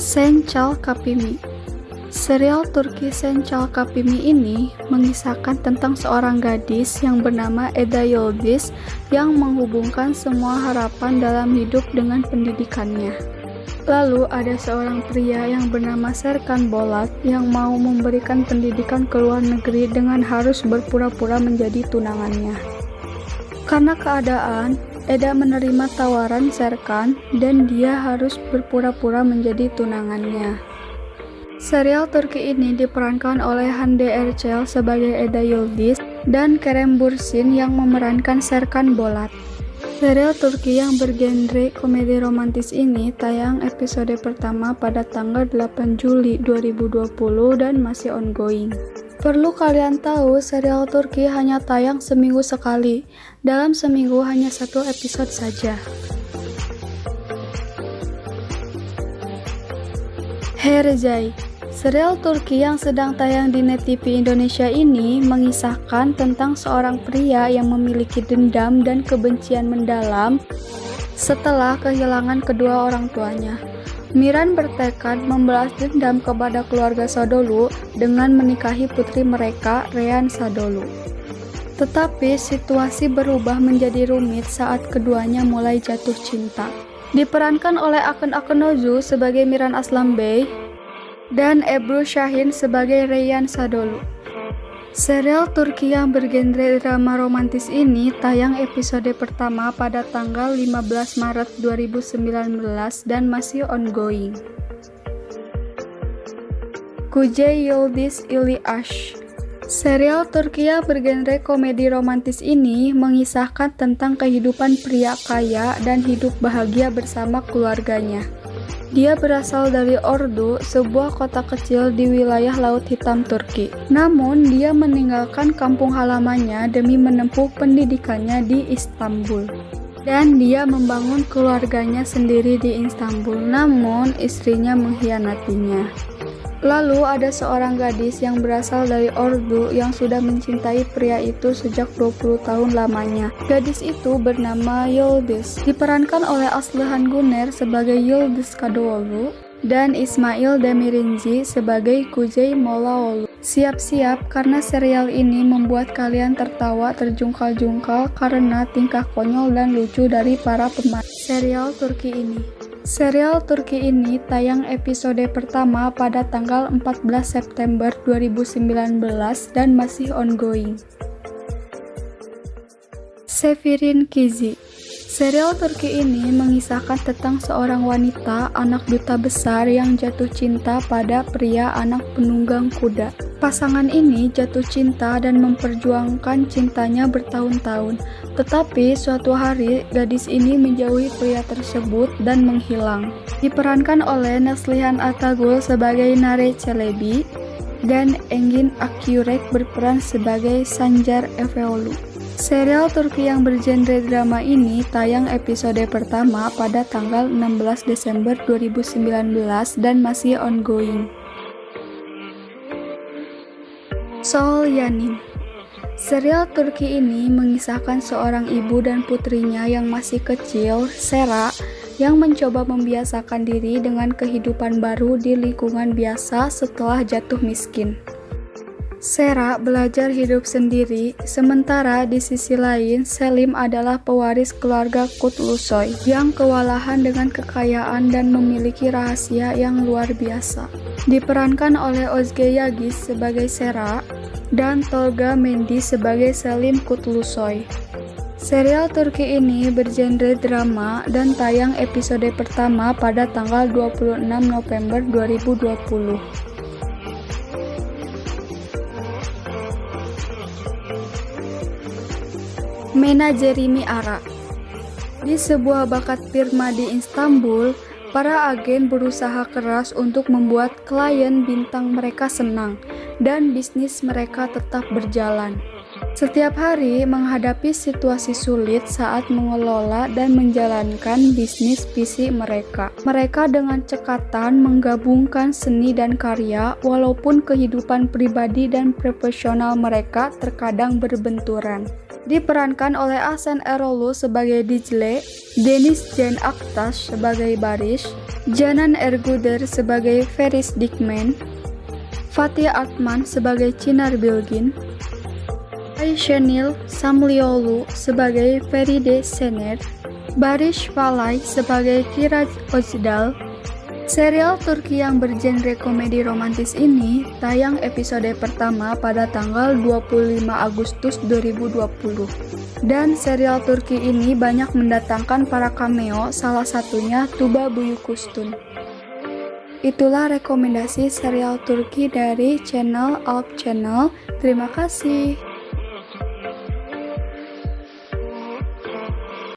Sen Çal Kapimi. Serial Turki Sen Çal Kapimi ini mengisahkan tentang seorang gadis yang bernama Eda Yıldız yang menghubungkan semua harapan dalam hidup dengan pendidikannya. Lalu ada seorang pria yang bernama Serkan Bolat yang mau memberikan pendidikan ke luar negeri dengan harus berpura-pura menjadi tunangannya. Karena keadaan, Eda menerima tawaran Serkan dan dia harus berpura-pura menjadi tunangannya. Serial Turki ini diperankan oleh Hande Erçel sebagai Eda Yıldız dan Kerem Bürsin yang memerankan Serkan Bolat. Serial Turki yang bergenre komedi romantis ini tayang episode pertama pada tanggal 8 Juli 2020 dan masih ongoing. Perlu kalian tahu, serial Turki hanya tayang seminggu sekali. Dalam seminggu hanya satu episode saja. Herzai. Serial Turki yang sedang tayang di Net TV Indonesia ini mengisahkan tentang seorang pria yang memiliki dendam dan kebencian mendalam setelah kehilangan kedua orang tuanya. Miran bertekad membalas dendam kepada keluarga Sadolu dengan menikahi putri mereka, Reyhan Sadolu. Tetapi situasi berubah menjadi rumit saat keduanya mulai jatuh cinta. Diperankan oleh Akın Akınoğlu sebagai Miran Aslan Bey dan Ebru Şahin sebagai Reyhan Sadolu. Serial Turki yang bergenre drama romantis ini tayang episode pertama pada tanggal 15 Maret 2019 dan masih ongoing. Kuzey Yıldız İli Aşk. Serial Turki yang bergenre komedi romantis ini mengisahkan tentang kehidupan pria kaya dan hidup bahagia bersama keluarganya. Dia berasal dari Ordu, sebuah kota kecil di wilayah Laut Hitam Turki. Namun, dia meninggalkan kampung halamannya demi menempuh pendidikannya di Istanbul. Dan dia membangun keluarganya sendiri di Istanbul, namun istrinya mengkhianatinya. Lalu ada seorang gadis yang berasal dari Ordu yang sudah mencintai pria itu sejak 20 tahun lamanya. Gadis itu bernama Yıldız, diperankan oleh Aslıhan Guner sebagai Yıldız Kadıoğlu dan Ismail Demirinci sebagai Kuzey Mollaoğlu. Siap-siap karena serial ini membuat kalian tertawa terjungkal-jungkal karena tingkah konyol dan lucu dari para pemain serial Turki ini. Serial Turki ini tayang episode pertama pada tanggal 14 September 2019 dan masih ongoing. Severin Kizi. Serial Turki ini mengisahkan tentang seorang wanita anak duta besar yang jatuh cinta pada pria anak penunggang kuda. Pasangan ini jatuh cinta dan memperjuangkan cintanya bertahun-tahun. Tetapi suatu hari gadis ini menjauhi pria tersebut dan menghilang. Diperankan oleh Neslihan Atagul sebagai Nare Çelebi dan Engin Akyürek berperan sebagai Sancar Efeoğlu. Serial Turki yang bergenre drama ini tayang episode pertama pada tanggal 16 Desember 2019 dan masih ongoing. Sol Yanin. Serial Turki ini mengisahkan seorang ibu dan putrinya yang masih kecil, Sera, yang mencoba membiasakan diri dengan kehidupan baru di lingkungan biasa setelah jatuh miskin. Sera belajar hidup sendiri, sementara di sisi lain Selim adalah pewaris keluarga Kutlusoy yang kewalahan dengan kekayaan dan memiliki rahasia yang luar biasa. Diperankan oleh Özge Yağız sebagai Sera dan Tolga Mendy sebagai Selim Kutlusoy. Serial Turki ini bergenre drama dan tayang episode pertama pada tanggal 26 November 2020. Menajerimi Ara. Di sebuah bakat firma di Istanbul, para agen berusaha keras untuk membuat klien bintang mereka senang dan bisnis mereka tetap berjalan. Setiap hari menghadapi situasi sulit saat mengelola dan menjalankan bisnis visi mereka. Mereka dengan cekatan menggabungkan seni dan karya walaupun kehidupan pribadi dan profesional mereka terkadang berbenturan. Diperankan oleh Ahsen Erolou sebagai Dicle, Deniz Can Aktaş sebagai Barış, Canan Erguder sebagai Feris Dikmen, Fatih Artman sebagai Çınar Bilgin, Ayşenil Samliolu sebagai Feride Şener, Barış Falay sebagai Kirac Özdal. Serial Turki yang bergenre komedi romantis ini tayang episode pertama pada tanggal 25 Agustus 2020. Dan serial Turki ini banyak mendatangkan para cameo, salah satunya Tuba Büyüküstün. Itulah rekomendasi serial Turki dari channel Alp Channel. Terima kasih.